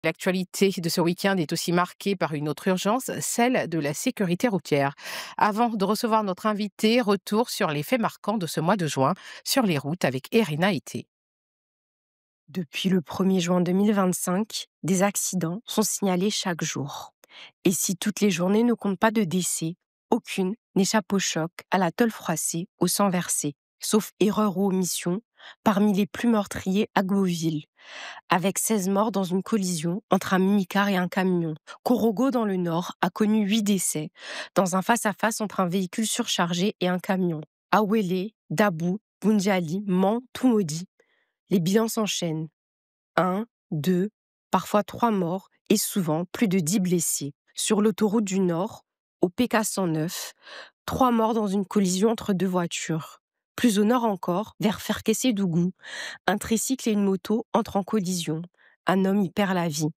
L'actualité de ce week-end est aussi marquée par une autre urgence, celle de la sécurité routière. Avant de recevoir notre invité, retour sur les faits marquants de ce mois de juin sur les routes avec Erina Ité. Depuis le 1er juin 2025, des accidents sont signalés chaque jour. Et si toutes les journées ne comptent pas de décès, aucune n'échappe au choc, à la tôle froissée, au sang versé, sauf erreur ou omission, parmi les plus meurtriers à Gloville, avec 16 morts dans une collision entre un minicar et un camion. Korogo, dans le Nord, a connu 8 décès, dans un face-à-face entre un véhicule surchargé et un camion. Awele, Dabou, Bunjali, Man, Toumoudi, les bilans s'enchaînent. Un, 2, parfois 3 morts et souvent plus de 10 blessés. Sur l'autoroute du Nord, au PK 109, 3 morts dans une collision entre 2 voitures. Plus au nord encore, vers Ferkessé-Dougou, un tricycle et une moto entrent en collision. Un homme y perd la vie.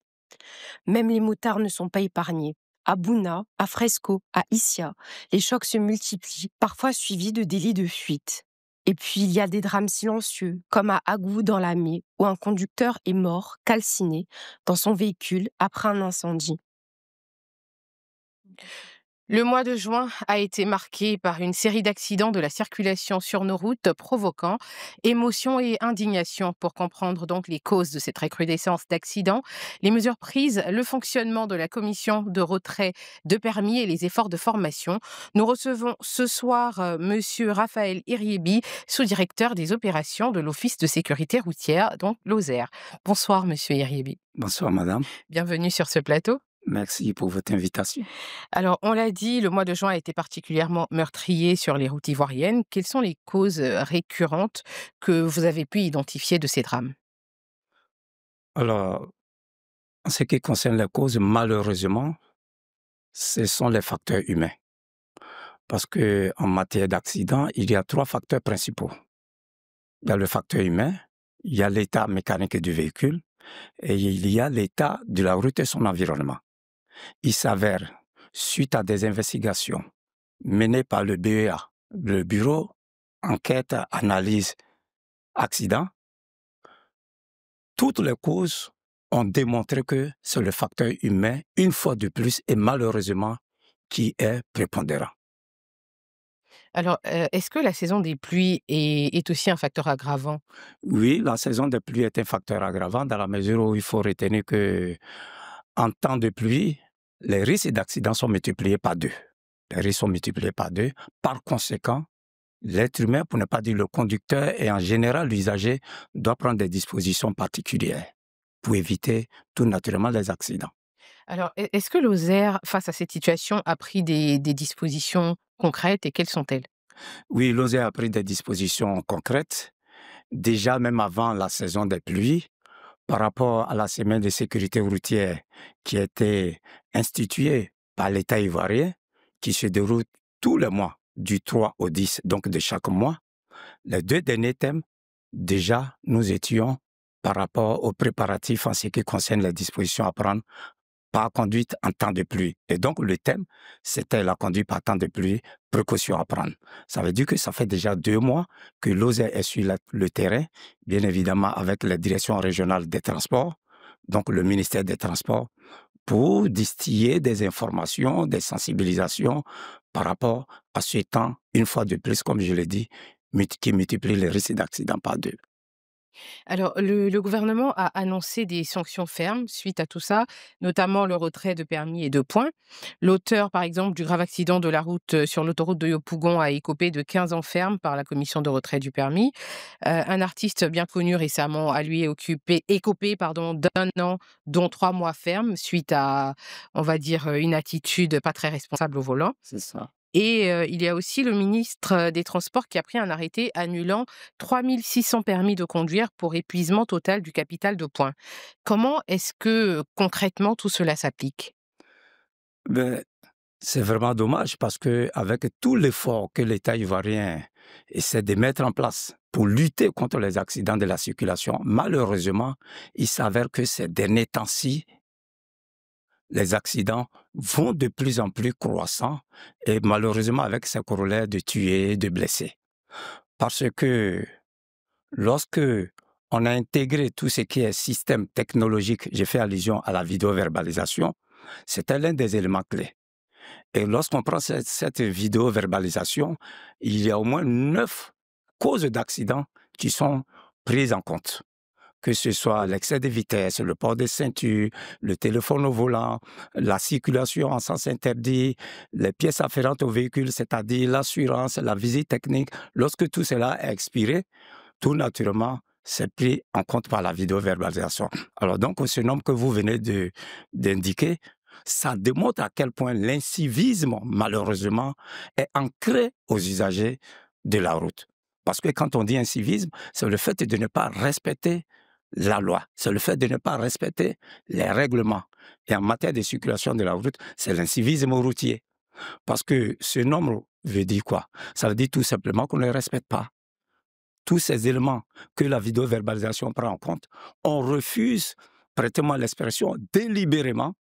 Même les motards ne sont pas épargnés. À Bouna, à Fresco, à Issia, les chocs se multiplient, parfois suivis de délits de fuite. Et puis il y a des drames silencieux, comme à Agou dans la Mée, où un conducteur est mort, calciné, dans son véhicule après un incendie. Le mois de juin a été marqué par une série d'accidents de la circulation sur nos routes, provoquant émotion et indignation. Pour comprendre donc les causes de cette recrudescence d'accidents, les mesures prises, le fonctionnement de la commission de retrait de permis et les efforts de formation, nous recevons ce soir Monsieur Raphaël Iriebi, sous-directeur des opérations de l'Office de sécurité routière, donc l'OSER. Bonsoir Monsieur Iriebi. Bonsoir madame, Bienvenue sur ce plateau. merci pour votre invitation. Alors, on l'a dit, le mois de juin a été particulièrement meurtrier sur les routes ivoiriennes. Quelles sont les causes récurrentes que vous avez pu identifier de ces drames? Alors, en ce qui concerne les causes, malheureusement, ce sont les facteurs humains. Parce que en matière d'accident, il y a 3 facteurs principaux. Il y a le facteur humain, il y a l'état mécanique du véhicule et il y a l'état de la route et son environnement. Il s'avère, suite à des investigations menées par le BEA, le Bureau Enquête, Analyse, Accident, toutes les causes ont démontré que c'est le facteur humain, une fois de plus, et malheureusement, qui est prépondérant. Alors, est-ce que la saison des pluies est aussi un facteur aggravant? Oui, la saison des pluies est un facteur aggravant dans la mesure où il faut retenir que en temps de pluie, les risques d'accident sont multipliés par 2. Les risques sont multipliés par 2. Par conséquent, l'être humain, pour ne pas dire le conducteur et en général l'usager, doit prendre des dispositions particulières pour éviter tout naturellement les accidents. Alors, est-ce que l'OSER, face à cette situation, a pris des dispositions concrètes et quelles sont-elles? Oui, l'OSE a pris des dispositions concrètes, déjà même avant la saison des pluies, par rapport à la semaine de sécurité routière qui a été instituée par l'État ivoirien, qui se déroule tous les mois, du 3 au 10, donc de chaque mois. Les 2 derniers thèmes, déjà, nous étions par rapport aux préparatifs en ce qui concerne les dispositions à prendre par conduite en temps de pluie. Et donc, le thème, c'était la conduite par temps de pluie, précaution à prendre. Ça veut dire que ça fait déjà 2 mois que l'OSE est sur le terrain, bien évidemment avec la direction régionale des transports, donc le ministère des Transports, pour distiller des informations, des sensibilisations par rapport à ce temps, une fois de plus, comme je l'ai dit, qui multiplie les risques d'accident par 2. Alors, le gouvernement a annoncé des sanctions fermes suite à tout ça, notamment le retrait de permis et de points. L'auteur, par exemple, du grave accident de la route sur l'autoroute de Yopougon a écopé de 15 ans ferme par la commission de retrait du permis. Un artiste bien connu récemment a lui écopé pardon, d'un an, dont 3 mois ferme, suite à, on va dire, une attitude pas très responsable au volant. C'est ça. Et il y a aussi le ministre des Transports qui a pris un arrêté annulant 3 600 permis de conduire pour épuisement total du capital de points. Comment est-ce que, concrètement, tout cela s'applique? Ben, c'est vraiment dommage parce que avec tout l'effort que l'État ivoirien essaie de mettre en place pour lutter contre les accidents de la circulation, malheureusement, il s'avère que ces derniers temps-ci, les accidents vont de plus en plus croissants et malheureusement avec ses corollaires de tués, de blessés. Parce que lorsque on a intégré tout ce qui est système technologique. J'ai fait allusion à la vidéo-verbalisation. C'était l'un des éléments clés. Et lorsqu'on prend cette vidéo-verbalisation, il y a au moins 9 causes d'accidents qui sont prises en compte. Que ce soit l'excès de vitesse, le port de ceinture, le téléphone au volant, la circulation en sens interdit, les pièces afférentes au véhicule, c'est-à-dire l'assurance, la visite technique. Lorsque tout cela est expiré, tout naturellement, c'est pris en compte par la vidéo-verbalisation. Alors donc, ce nombre que vous venez d'indiquer, ça démontre à quel point l'incivisme, malheureusement, est ancré aux usagers de la route. Parce que quand on dit incivisme, c'est le fait de ne pas respecter la loi, c'est le fait de ne pas respecter les règlements. Et en matière de circulation de la route, c'est l'incivisme routier. Parce que ce nombre veut dire quoi? Ça veut dire tout simplement qu'on ne respecte pas tous ces éléments que la vidéo-verbalisation prend en compte. On refuse, prêtez-moi l'expression, délibérément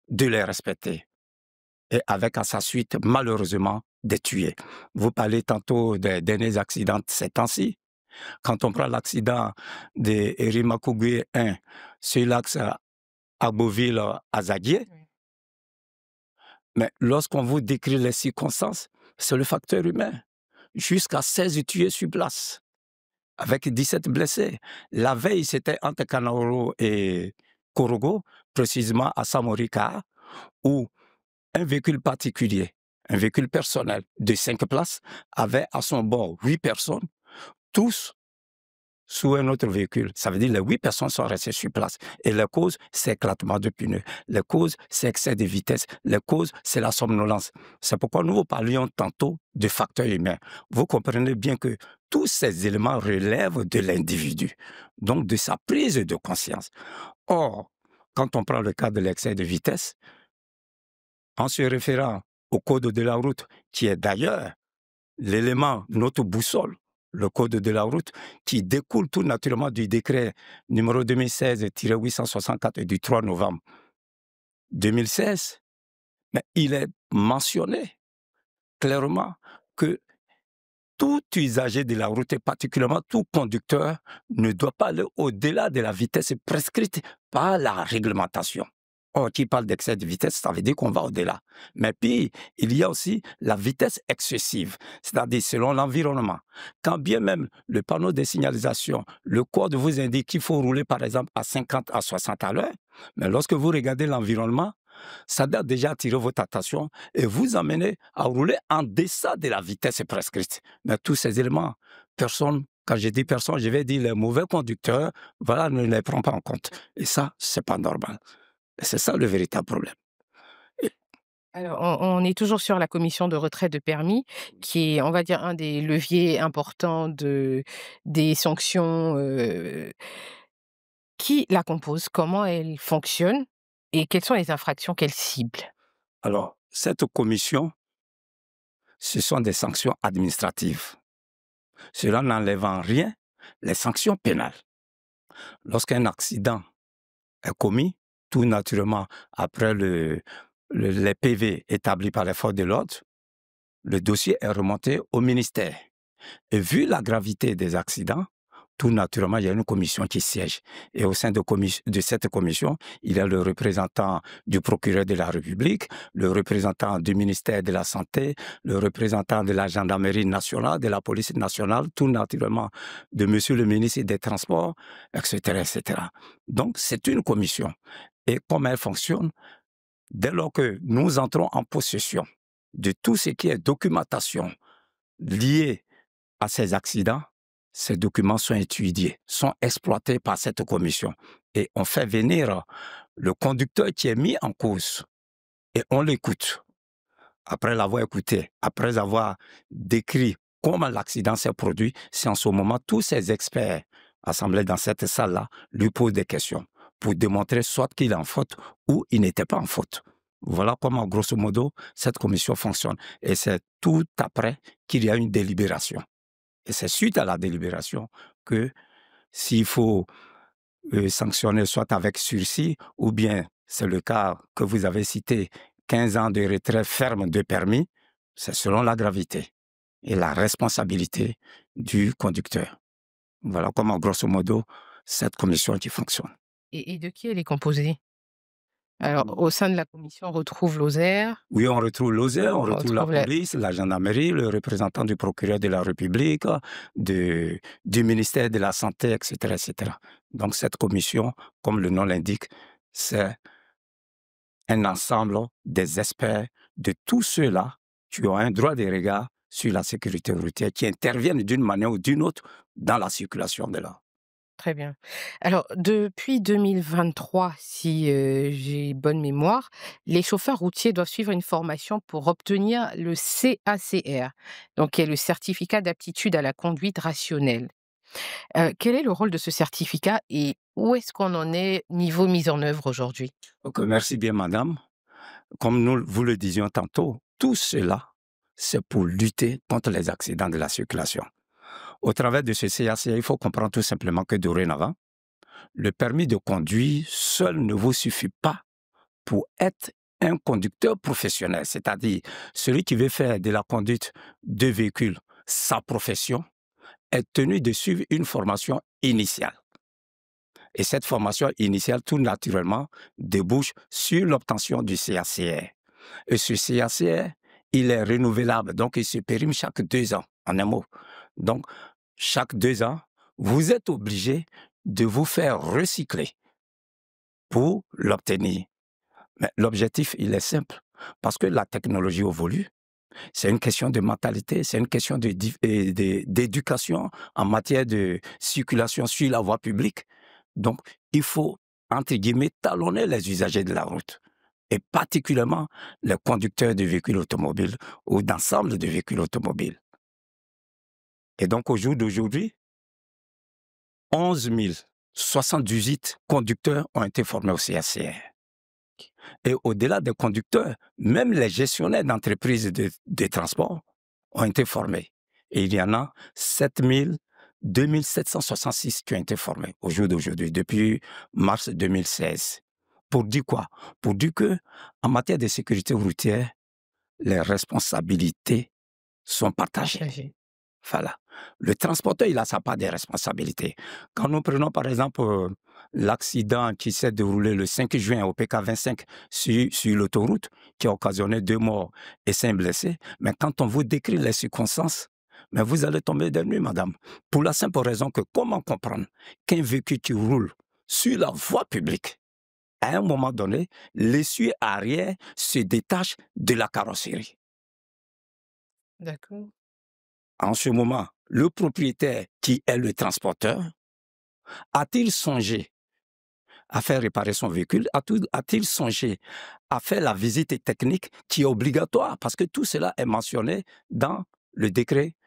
de les respecter. Et avec à sa suite, malheureusement, des tués. Vous parlez tantôt des derniers accidents de ces temps-ci. Quand on prend l'accident de Erimakougué 1 sur l'axe Agboville-Azaguier, mais lorsqu'on vous décrit les circonstances, c'est le facteur humain. Jusqu'à 16 tués sur place, avec 17 blessés. La veille, c'était entre Kanaoro et Korogo, précisément à Samorika, où un véhicule particulier, un véhicule personnel de 5 places, avait à son bord 8 personnes, tous sous un autre véhicule. Ça veut dire que les 8 personnes sont restées sur place. Et la cause, c'est éclatement de pneus. La cause, c'est excès de vitesse. La cause, c'est la somnolence. C'est pourquoi nous vous parlions tantôt de facteurs humains. Vous comprenez bien que tous ces éléments relèvent de l'individu, donc de sa prise de conscience. Or, quand on prend le cas de l'excès de vitesse, en se référant au code de la route, qui est d'ailleurs l'élément, notre boussole, le code de la route, qui découle tout naturellement du décret numéro 2016-864 du 3 novembre 2016, mais il est mentionné clairement que tout usager de la route, et particulièrement tout conducteur, ne doit pas aller au-delà de la vitesse prescrite par la réglementation. Or, qui parle d'excès de vitesse, ça veut dire qu'on va au-delà. Mais puis, il y a aussi la vitesse excessive, c'est-à-dire selon l'environnement. Quand bien même le panneau de signalisation, le code vous indique qu'il faut rouler par exemple à 50 à 60 à l'heure, mais lorsque vous regardez l'environnement, ça doit déjà attirer votre attention et vous amener à rouler en deçà de la vitesse prescrite. Mais tous ces éléments, personne, quand je dis personne, je vais dire les mauvais conducteurs, voilà, ne les prend pas en compte. Et ça, c'est pas normal. Et c'est ça le véritable problème. Alors, on est toujours sur la commission de retrait de permis, qui est, on va dire, un des leviers importants des sanctions. Qui la compose? Comment elle fonctionne? Et quelles sont les infractions qu'elle cible? Alors, cette commission, ce sont des sanctions administratives. Cela n'enlève en rien les sanctions pénales. Lorsqu'un accident est commis, tout naturellement, après les PV établis par les forces de l'ordre, le dossier est remonté au ministère. Et vu la gravité des accidents, tout naturellement, il y a une commission qui siège. Et au sein de cette commission, il y a le représentant du procureur de la République, le représentant du ministère de la Santé, le représentant de la gendarmerie nationale, de la police nationale, tout naturellement de monsieur le ministre des Transports, etc., etc. Donc, c'est une commission. Et comment elle fonctionne? Dès lors que nous entrons en possession de tout ce qui est documentation liée à ces accidents, ces documents sont étudiés, sont exploités par cette commission. Et on fait venir le conducteur qui est mis en cause et on l'écoute. Après l'avoir écouté, après avoir décrit comment l'accident s'est produit, c'est en ce moment tous ces experts assemblés dans cette salle-là lui posent des questions pour démontrer soit qu'il est en faute ou il n'était pas en faute. Voilà comment, grosso modo, cette commission fonctionne. Et c'est tout après qu'il y a une délibération. Et c'est suite à la délibération que s'il faut sanctionner soit avec sursis ou bien, c'est le cas que vous avez cité, 15 ans de retrait ferme de permis, c'est selon la gravité et la responsabilité du conducteur. Voilà comment, grosso modo, cette commission qui fonctionne. Et de qui elle est composée? Alors, au sein de la commission, on retrouve l'OSER, Oui, on retrouve l'OSER, on on retrouve la retrouve la police, la gendarmerie, le représentant du procureur de la République, du ministère de la Santé, etc., etc. Donc cette commission, comme le nom l'indique, c'est un ensemble des experts de tous ceux-là qui ont un droit de regard sur la sécurité routière, qui interviennent d'une manière ou d'une autre dans la circulation de l'art. très bien. Alors, depuis 2023, si, j'ai bonne mémoire, les chauffeurs routiers doivent suivre une formation pour obtenir le CACR, donc qui est le certificat d'aptitude à la conduite rationnelle. Quel est le rôle de ce certificat et où est-ce qu'on en est niveau mise en œuvre aujourd'hui? Ok, merci bien, madame. Comme nous vous le disions tantôt, tout cela, c'est pour lutter contre les accidents de la circulation. Au travers de ce CACR, il faut comprendre tout simplement que dorénavant, le permis de conduire seul ne vous suffit pas pour être un conducteur professionnel, c'est-à-dire celui qui veut faire de la conduite de véhicules sa profession, est tenu de suivre une formation initiale. Et cette formation initiale, tout naturellement, débouche sur l'obtention du CACR. Et ce CACR, il est renouvelable, donc il se périme chaque 2 ans, en un mot. Donc, chaque 2 ans, vous êtes obligé de vous faire recycler pour l'obtenir. Mais l'objectif, il est simple, parce que la technologie évolue. C'est une question de mentalité, c'est une question d'éducation en matière de circulation sur la voie publique. Donc, il faut, entre guillemets, talonner les usagers de la route, et particulièrement les conducteurs de véhicules automobiles ou d'ensemble de véhicules automobiles. Et donc, au jour d'aujourd'hui, 11 078 conducteurs ont été formés au CACR. Et au-delà des conducteurs, même les gestionnaires d'entreprises de transport ont été formés. Et il y en a 2766 qui ont été formés au jour d'aujourd'hui, depuis mars 2016. Pour dire quoi? Pour dire que en matière de sécurité routière, les responsabilités sont partagées. Partagé. Voilà. Le transporteur, il a sa part des responsabilités. Quand nous prenons par exemple l'accident qui s'est déroulé le 5 juin au PK25 sur l'autoroute, qui a occasionné 2 morts et 5 blessés, mais quand on vous décrit les circonstances, mais vous allez tomber des nues, madame. Pour la simple raison que comment comprendre qu'un véhicule qui roule sur la voie publique, à un moment donné, l'essieu arrière se détache de la carrosserie. D'accord. En ce moment, le propriétaire qui est le transporteur, a-t-il songé à faire réparer son véhicule? A-t-il songé à faire la visite technique qui est obligatoire? Parce que tout cela est mentionné dans le décret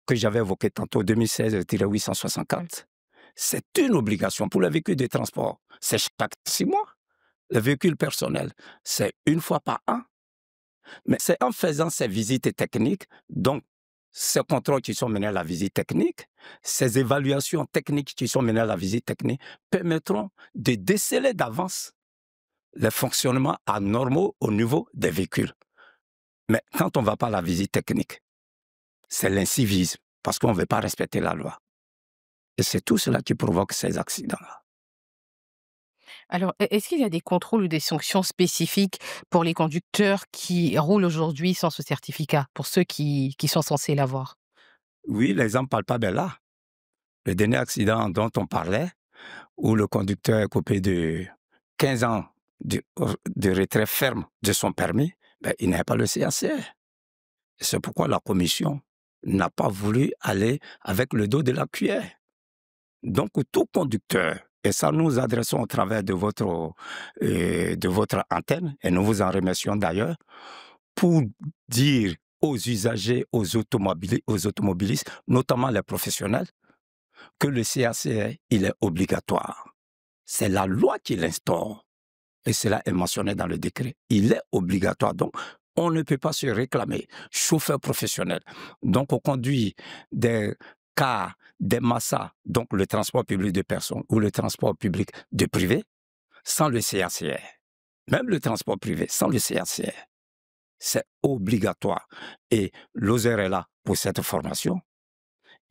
que j'avais évoqué tantôt, 2016-864. C'est une obligation pour les véhicules de transport. C'est chaque 6 mois. Les véhicules personnels, c'est 1 fois par an. Mais c'est en faisant ces visites techniques, donc ces contrôles qui sont menés à la visite technique, ces évaluations techniques qui sont menées à la visite technique permettront de déceler d'avance les fonctionnements anormaux au niveau des véhicules. Mais quand on ne va pas à la visite technique, c'est l'incivisme, parce qu'on ne veut pas respecter la loi. Et c'est tout cela qui provoque ces accidents-là. Alors, est-ce qu'il y a des contrôles ou des sanctions spécifiques pour les conducteurs qui roulent aujourd'hui sans ce certificat, pour ceux qui sont censés l'avoir? Oui, l'exemple palpable est là. Le dernier accident dont on parlait, où le conducteur est coupé de 15 ans de retrait ferme de son permis, ben, il n'a pas le CACR. C'est pourquoi la commission n'a pas voulu aller avec le dos de la cuillère. Donc, tout conducteur, et ça nous adressons au travers de votre antenne, et nous vous en remercions d'ailleurs, pour dire aux usagers, aux automobilistes, notamment les professionnels, que le CACR, il est obligatoire. C'est la loi qui l'instaure. Et cela est mentionné dans le décret. Il est obligatoire. Donc, on ne peut pas se réclamer chauffeur professionnel. Donc, on conduit des cars, des massas, donc le transport public de personnes ou le transport public de privé, sans le CACR. Même le transport privé, sans le CACR. C'est obligatoire. Et l'OSER est là pour cette formation.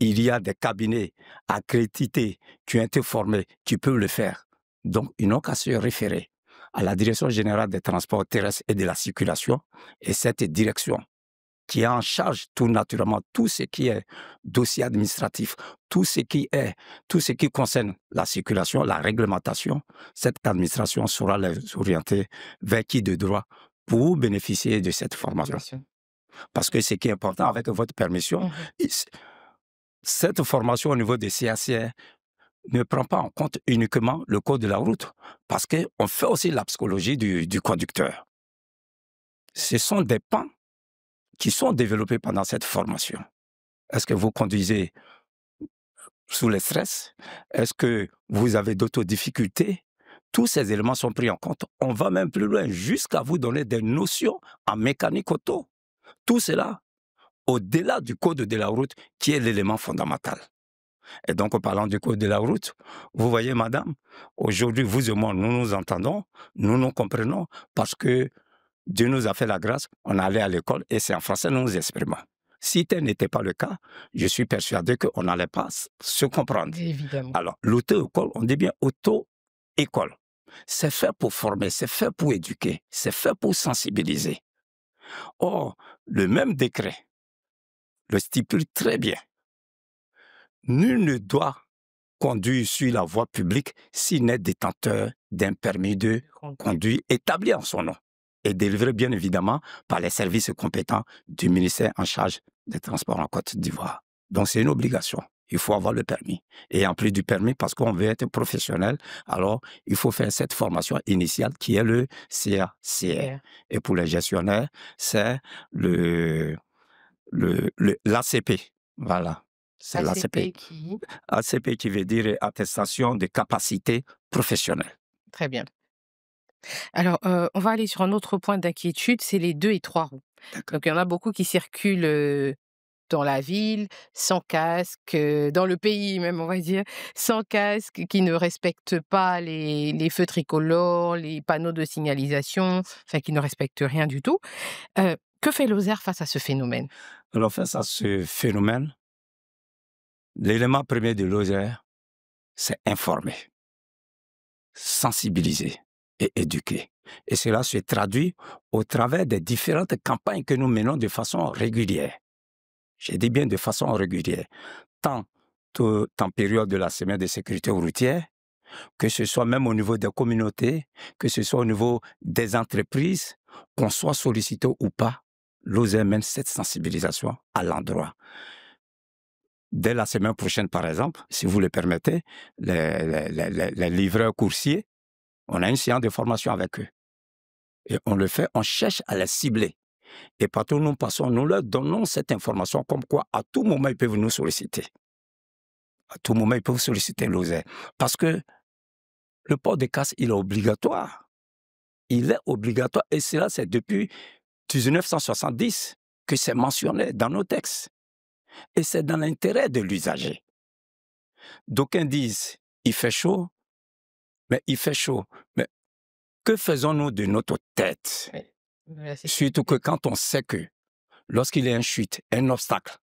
il y a des cabinets accrédités qui ont été formés, qui peuvent le faire. Donc, ils n'ont qu'à se référer à la Direction générale des transports terrestres et de la circulation, et cette direction qui est en charge tout naturellement tout ce qui est dossier administratif, tout ce qui concerne la circulation, la réglementation, cette administration saura les orienter vers qui de droit pour bénéficier de cette formation. Parce que ce qui est important, avec votre permission, cette formation au niveau des CACR ne prend pas en compte uniquement le code de la route, parce qu'on fait aussi la psychologie du conducteur. Ce sont des pans qui sont développés pendant cette formation. Est-ce que vous conduisez sous le stress? Est-ce que vous avez d'autres difficultés? Tous ces éléments sont pris en compte. On va même plus loin, jusqu'à vous donner des notions en mécanique auto. Tout cela, au-delà du code de la route, qui est l'élément fondamental. Et donc, en parlant du code de la route, vous voyez, madame, aujourd'hui, vous et moi, nous nous entendons, nous nous comprenons, parce que Dieu nous a fait la grâce, on allait à l'école et c'est en français nous nous exprimons. Si tel n'était pas le cas, je suis persuadé qu'on n'allait pas se comprendre. Évidemment. Alors, l'auto-école, on dit bien auto-école. C'est fait pour former, c'est fait pour éduquer, c'est fait pour sensibiliser. Or, le même décret le stipule très bien. Nul ne doit conduire sur la voie publique s'il n'est détenteur d'un permis de conduire établi en son nom et délivré bien évidemment par les services compétents du ministère en charge des transports en Côte d'Ivoire. Donc c'est une obligation. Il faut avoir le permis. Et en plus du permis, parce qu'on veut être professionnel, alors il faut faire cette formation initiale qui est le CACR. Et pour les gestionnaires, c'est l'ACP. Voilà. C'est l'ACP. ACP qui veut dire attestation de capacité professionnelle. Très bien. Alors, on va aller sur un autre point d'inquiétude, c'est les 2 et 3 roues. Donc, il y en a beaucoup qui circulent dans la ville, sans casque, dans le pays même, on va dire, sans casque, qui ne respectent pas les feux tricolores, les panneaux de signalisation, enfin, qui ne respectent rien du tout. Que fait Lozère face à ce phénomène? Alors, face à ce phénomène, l'élément premier de Lozère, c'est informer, sensibiliser et éduquer. Et cela se traduit au travers des différentes campagnes que nous menons de façon régulière. Je dis bien de façon régulière, tant en période de la semaine de sécurité routière, que ce soit même au niveau des communautés, que ce soit au niveau des entreprises, qu'on soit sollicité ou pas, Lozère mène cette sensibilisation à l'endroit. Dès la semaine prochaine, par exemple, si vous le permettez, les livreurs coursiers, on a une séance de formation avec eux. Et on le fait, on cherche à les cibler. Et partout où nous passons, nous leur donnons cette information comme quoi, à tout moment, ils peuvent nous solliciter. À tout moment, ils peuvent solliciter Lozère. Parce que le port de casque, il est obligatoire. Il est obligatoire. Et cela, c'est depuis 1970 que c'est mentionné dans nos textes. Et c'est dans l'intérêt de l'usager. D'aucuns disent, il fait chaud, mais il fait chaud. Mais que faisons-nous de notre tête? Surtout que quand on sait que lorsqu'il y a une chute, un obstacle,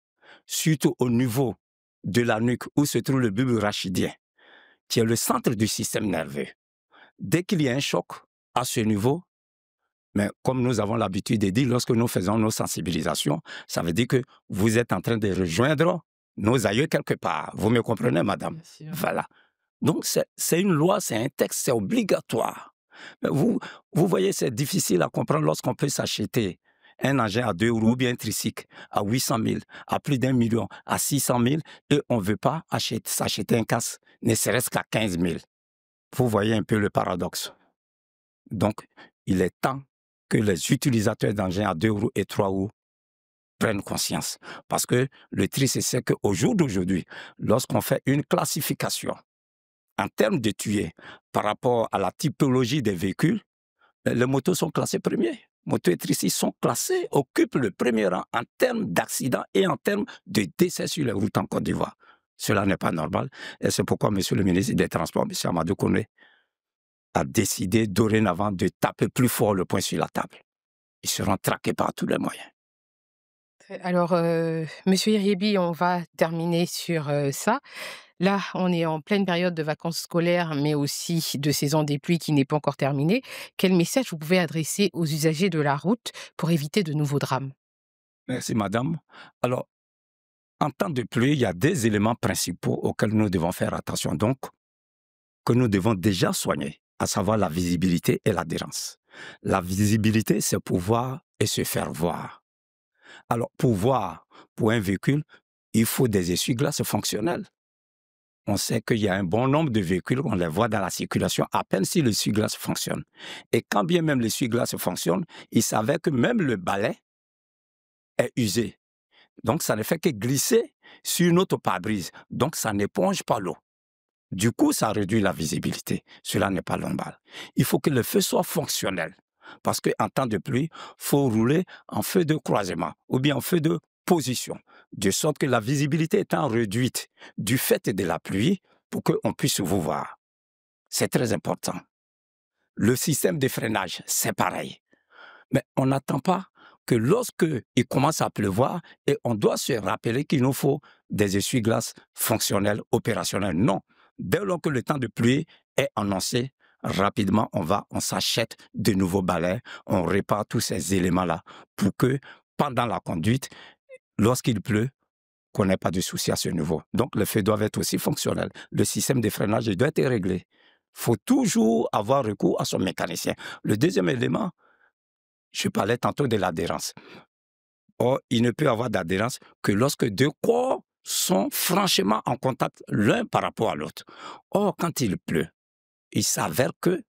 surtout au niveau de la nuque où se trouve le bulbe rachidien, qui est le centre du système nerveux, dès qu'il y a un choc à ce niveau, mais comme nous avons l'habitude de dire, lorsque nous faisons nos sensibilisations, ça veut dire que vous êtes en train de rejoindre nos aïeux quelque part. Vous me comprenez, madame? Voilà. Donc, c'est une loi, c'est un texte, c'est obligatoire. Mais vous voyez, c'est difficile à comprendre lorsqu'on peut s'acheter un engin à 2 roues ou bien un tricycle à 800 000, à plus d'1 million, à 600 000, et on ne veut pas s'acheter un casque, ne serait-ce qu'à 15 000. Vous voyez un peu le paradoxe. Donc, il est temps que les utilisateurs d'engins à 2 roues et 3 roues prennent conscience. Parce que le triste, c'est qu'au jour d'aujourd'hui, lorsqu'on fait une classification en termes de tués par rapport à la typologie des véhicules, les motos sont classées premiers. Motos et tricycles sont classés, occupent le premier rang en termes d'accidents et en termes de décès sur les routes en Côte d'Ivoire. Cela n'est pas normal. Et c'est pourquoi M. le ministre des Transports, M. Amadou Kone, a décidé dorénavant de taper plus fort le poing sur la table. Ils seront traqués par tous les moyens. Alors, monsieur Iriébi, on va terminer sur, ça. Là, on est en pleine période de vacances scolaires, mais aussi de saison des pluies qui n'est pas encore terminée. Quel message vous pouvez adresser aux usagers de la route pour éviter de nouveaux drames? Merci, madame. Alors, en temps de pluie, il y a des éléments principaux auxquels nous devons faire attention, donc, que nous devons déjà soigner, à savoir la visibilité et l'adhérence. La visibilité, c'est pouvoir et se faire voir. Alors, pour voir, pour un véhicule, il faut des essuie-glaces fonctionnels. On sait qu'il y a un bon nombre de véhicules, on les voit dans la circulation, à peine si l'essuie-glace fonctionne. Et quand bien même l'essuie-glace fonctionne, il s'avère que même le balai est usé. Donc, ça ne fait que glisser sur notre pare-brise. Donc, ça n'éponge pas l'eau. Du coup, ça réduit la visibilité. Cela n'est pas normal. Il faut que le feu soit fonctionnel. Parce qu'en temps de pluie, il faut rouler en feu de croisement ou bien en feu de position, de sorte que la visibilité étant réduite du fait de la pluie pour qu'on puisse vous voir. C'est très important. Le système de freinage, c'est pareil. Mais on n'attend pas que lorsque il commence à pleuvoir, et on doit se rappeler qu'il nous faut des essuie-glaces fonctionnels, opérationnels. Non. Dès lors que le temps de pluie est annoncé, rapidement, on s'achète de nouveaux balais, on répare tous ces éléments-là pour que, pendant la conduite, lorsqu'il pleut, qu'on n'ait pas de souci à ce niveau. Donc, les feux doivent être aussi fonctionnels. Le système de freinage doit être réglé. Il faut toujours avoir recours à son mécanicien. Le deuxième élément, je parlais tantôt de l'adhérence. Or, il ne peut avoir d'adhérence que lorsque deux corps sont franchement en contact l'un par rapport à l'autre. Or, quand il pleut, il s'avère que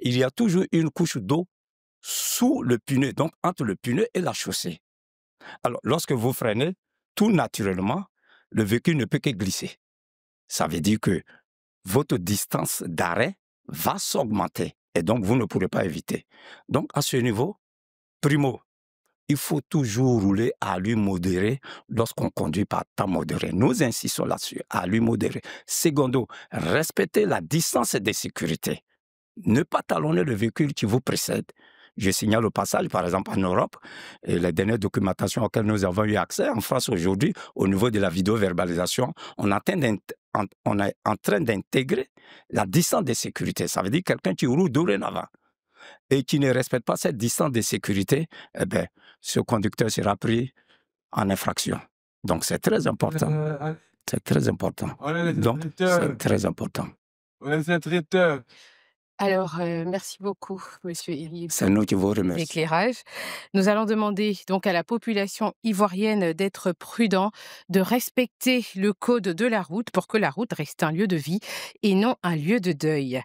il y a toujours une couche d'eau sous le pneu, donc entre le pneu et la chaussée. Alors, lorsque vous freinez, tout naturellement, le véhicule ne peut que glisser. Ça veut dire que votre distance d'arrêt va s'augmenter et donc vous ne pourrez pas éviter. Donc, à ce niveau, primo, il faut toujours rouler à allure modérée lorsqu'on conduit par temps modéré. Nous insistons là-dessus, à allure modérée. Secondo, respectez la distance de sécurité. Ne pas talonner le véhicule qui vous précède. Je signale au passage, par exemple, en Europe, et les dernières documentations auxquelles nous avons eu accès en France aujourd'hui, au niveau de la vidéo-verbalisation, on est en train d'intégrer la distance de sécurité. Ça veut dire quelqu'un qui roule dorénavant et qui ne respecte pas cette distance de sécurité, eh bien, ce conducteur sera pris en infraction. Donc, c'est très important. C'est très important. Donc, c'est très important. Alors, merci beaucoup, monsieur Iriébi, C'est nous qui vous pour remercions. l'éclairage. Nous allons demander donc à la population ivoirienne d'être prudent, de respecter le code de la route pour que la route reste un lieu de vie et non un lieu de deuil.